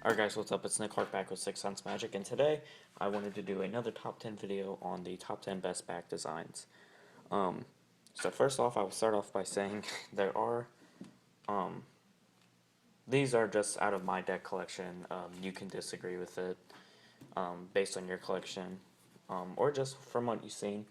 Alright guys, what's up? It's Nick Clark back with 6 Sense Magic, and today I wanted to do another top 10 video on the top 10 best back designs. So first off, I will start off by saying there are, these are just out of my deck collection. You can disagree with it based on your collection, or just from what you've seen.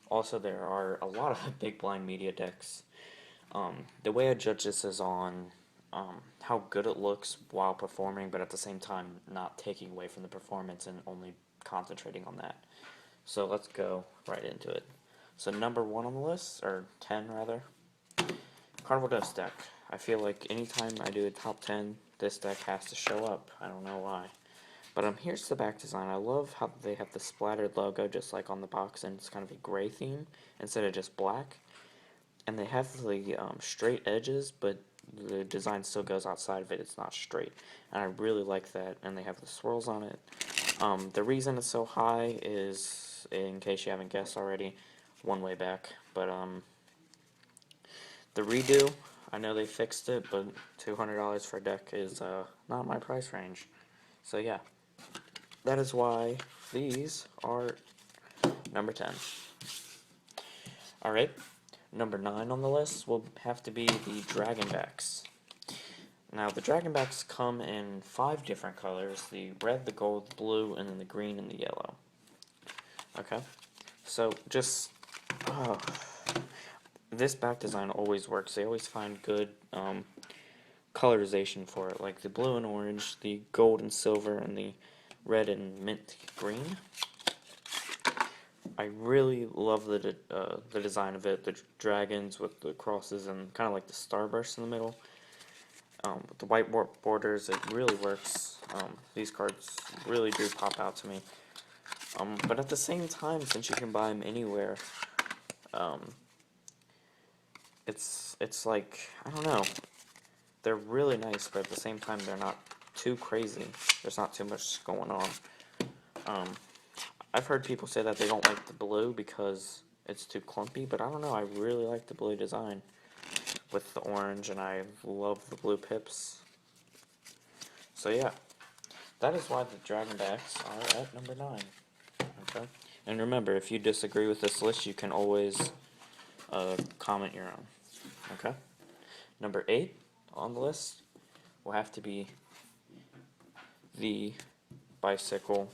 Also, there are a lot of big blind media decks. The way I judge this is on how good it looks while performing, but at the same time not taking away from the performance and only concentrating on that. So let's go right into it. So number 1 on the list, or 10 rather, Carnival G deck. I feel like anytime I do a top 10, this deck has to show up. I don't know why. But here's the back design. I love how they have the splattered logo just like on the box, and it's kind of a gray theme instead of just black. And they have the straight edges, but the design still goes outside of it. It's not straight, and I really like that. And they have the swirls on it. The reason it's so high is, in case you haven't guessed already, one way back. But the redo, I know they fixed it, but $200 for a deck is not my price range. So yeah, that is why these are number 10. Alright, number 9 on the list will have to be the Dragonbacks. Now, the Dragonbacks come in 5 different colors: the red, the gold, the blue, and then the green and the yellow. Okay, so just, this back design always works. They always find good colorization for it, like the blue and orange, the gold and silver, and the red and mint green. I really love the design of it. The dragons with the crosses and kind of like the starburst in the middle. With the white borders, it really works. These cards really do pop out to me. But at the same time, since you can buy them anywhere, it's like, I don't know. They're really nice, but at the same time, they're not too crazy. There's not too much going on. I've heard people say that they don't like the blue because it's too clumpy, but I don't know. I really like the blue design with the orange, and I love the blue pips. So yeah, that is why the Dragonbacks are at number 9. Okay, and remember, if you disagree with this list, you can always comment your own. Okay, number 8 on the list will have to be the Bicycle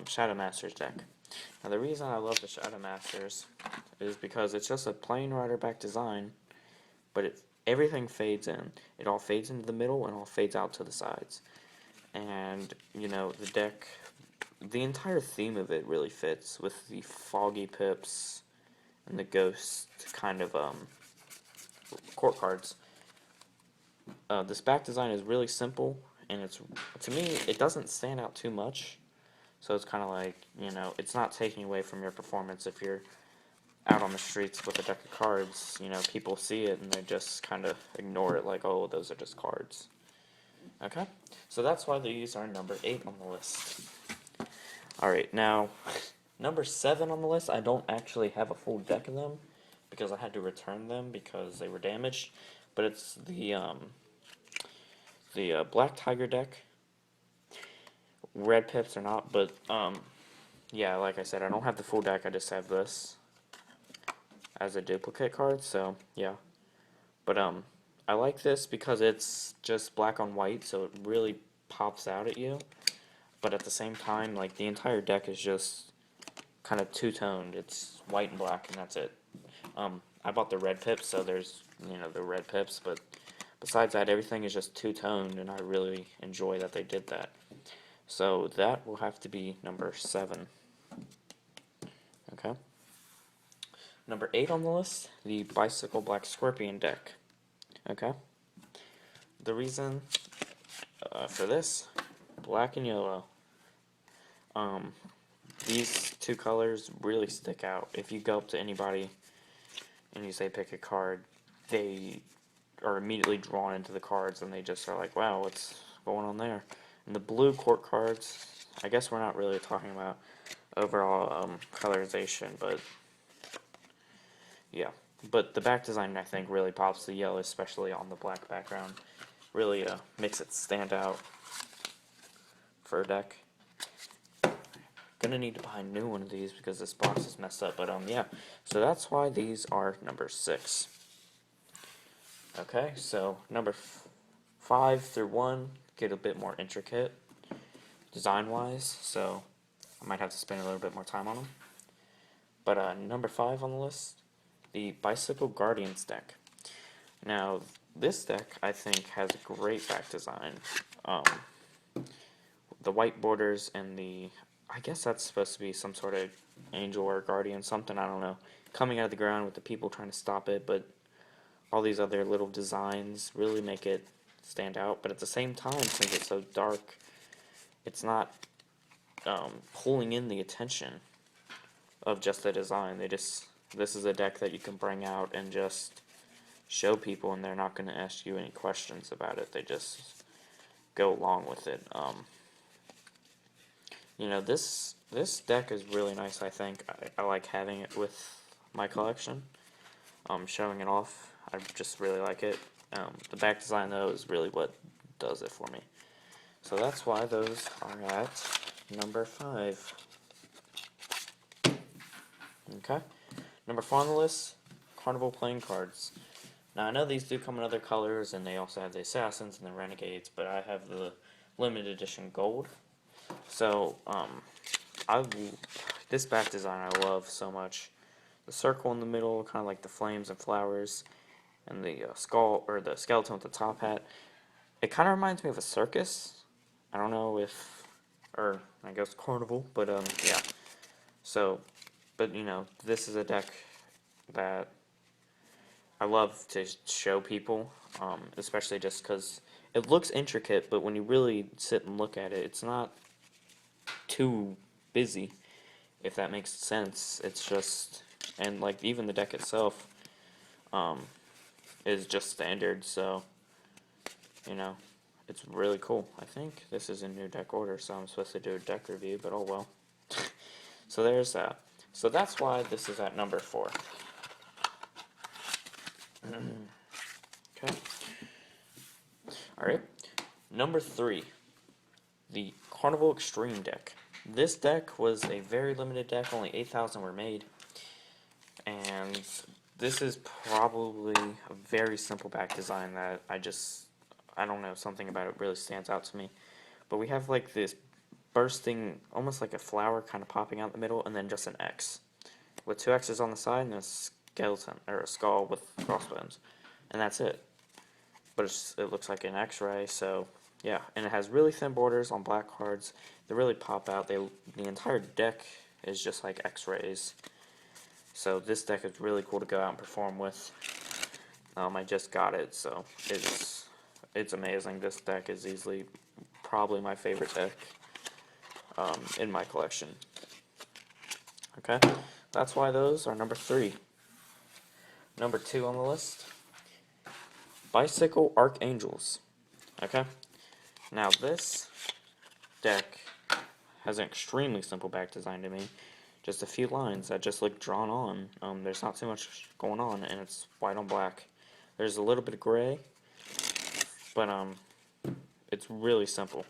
Shadow Masters deck. Now, the reason I love the Shadow Masters is because it's just a plain rider back design, but everything fades in. It all fades into the middle and all fades out to the sides. And, you know, the deck, the entire theme of it really fits with the foggy pips and the ghost kind of court cards. This back design is really simple, and it's, to me, it doesn't stand out too much. So it's kind of like, you know, it's not taking away from your performance. If you're out on the streets with a deck of cards, you know, people see it and they just kind of ignore it like, oh, those are just cards. Okay? So that's why these are number 8 on the list. Alright, now, number 7 on the list, I don't actually have a full deck of them because I had to return them because they were damaged. But it's the Black Tiger deck. Red pips or not, but yeah, like I said, I don't have the full deck. I just have this as a duplicate card. So yeah, but I like this because it's just black on white, so it really pops out at you. But at the same time, like, the entire deck is just kind of two-toned. It's white and black, and that's it. I bought the red pips, so there's, you know, the red pips, but besides that, everything is just two-toned, and I really enjoy that they did that. So that will have to be number 7. Okay. Number 8 on the list, the Bicycle Black Scorpion deck. Okay. The reason for this, black and yellow. These two colors really stick out. If you go up to anybody and you say pick a card, they are immediately drawn into the cards, and they just are like, wow, what's going on there? And the blue court cards, I guess we're not really talking about overall colorization, but yeah. But the back design, I think, really pops. The yellow, especially on the black background, really makes it stand out. prefer deck. Gonna need to buy a new one of these because this box is messed up, but yeah. So that's why these are number 6. Okay, so number 5 through 1 get a bit more intricate design-wise, so I might have to spend a little bit more time on them. But number 5 on the list, the Bicycle Guardians deck. Now, this deck, I think, has a great back design. The white borders and I guess that's supposed to be some sort of angel or guardian, something, I don't know, coming out of the ground with the people trying to stop it, but all these other little designs really make it stand out. But at the same time, since it's so dark, it's not pulling in the attention of just the design. This is a deck that you can bring out and just show people, and they're not going to ask you any questions about it. They just go along with it. You know, this deck is really nice, I think. I like having it with my collection. Showing it off, I just really like it. The back design, though, is really what does it for me. So that's why those are at number 5. Okay. Number 4 on the list, Carnival playing cards. Now, I know these do come in other colors, and they also have the Assassins and the Renegades, but I have the limited edition gold. So, this back design I love so much. The circle in the middle, kind of like the flames and flowers, and the skull, or the skeleton with the top hat. It kind of reminds me of a circus. I don't know if, or I guess carnival, but yeah. So, but you know, this is a deck that I love to show people, especially just because it looks intricate, but when you really sit and look at it, it's not too busy, if that makes sense. It's just, and like even the deck itself is just standard, so you know, it's really cool. I think this is a new deck order, so I'm supposed to do a deck review, but oh well. So there's that. So that's why this is at number 4. Okay. Alright. Number 3. The Carnival Extreme deck. This deck was a very limited deck, only 8,000 were made. And this is probably a very simple back design that I don't know, something about it really stands out to me. But we have like this bursting, almost like a flower kind of popping out in the middle, and then just an X. With 2 X's on the side and a skeleton, or a skull with crossbones. And that's it. But it looks like an X-ray, so yeah. And it has really thin borders on black cards. They really pop out. The entire deck is just like X-rays. So this deck is really cool to go out and perform with. I just got it, so it's amazing. This deck is easily probably my favorite deck in my collection. Okay, that's why those are number 3. Number 2 on the list, Bicycle Archangels. Okay, now this deck has an extremely simple back design to me. Just a few lines that just look drawn on. There's not too much going on, and it's white on black. There's a little bit of gray, but it's really simple.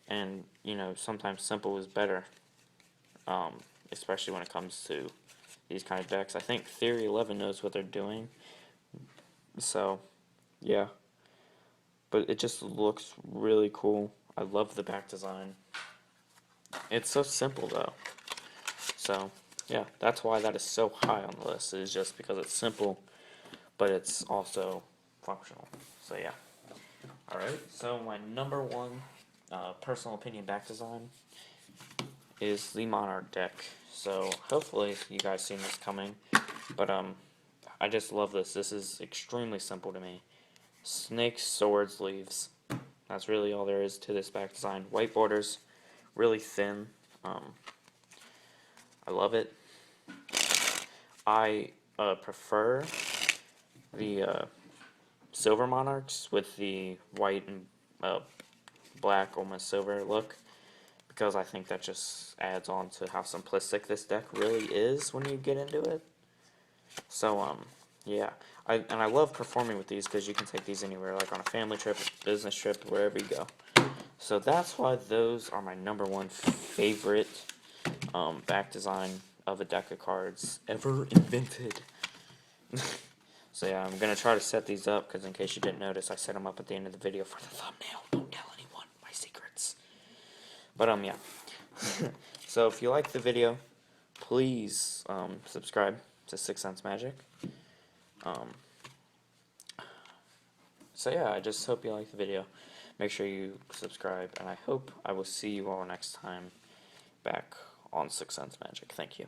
And you know, sometimes simple is better, especially when it comes to these kind of decks. I think Theory 11 knows what they're doing. So, yeah. But it just looks really cool. I love the back design. It's so simple, though. So, yeah, that's why that is so high on the list. Is just because it's simple, but it's also functional. So, yeah. Alright, so my number 1 personal opinion back design is the Monarch deck. So, hopefully you guys seen this coming. But, I just love this. This is extremely simple to me. Snakes, swords, leaves. That's really all there is to this back design. White borders, really thin. I love it. I prefer the silver monarchs with the white and black, almost silver look, because I think that just adds on to how simplistic this deck really is when you get into it. So, yeah. I love performing with these because you can take these anywhere, like on a family trip, business trip, wherever you go. So that's why those are my #1 favorite back design of a deck of cards ever invented. So yeah, I'm gonna try to set these up because in case you didn't notice, I set them up at the end of the video for the thumbnail. Don't tell anyone my secrets. But yeah. So if you like the video, please subscribe to Sixth Sense Magic. So yeah, I just hope you like the video. Make sure you subscribe, and I hope I will see you all next time back on Sixth Sense Magic. Thank you.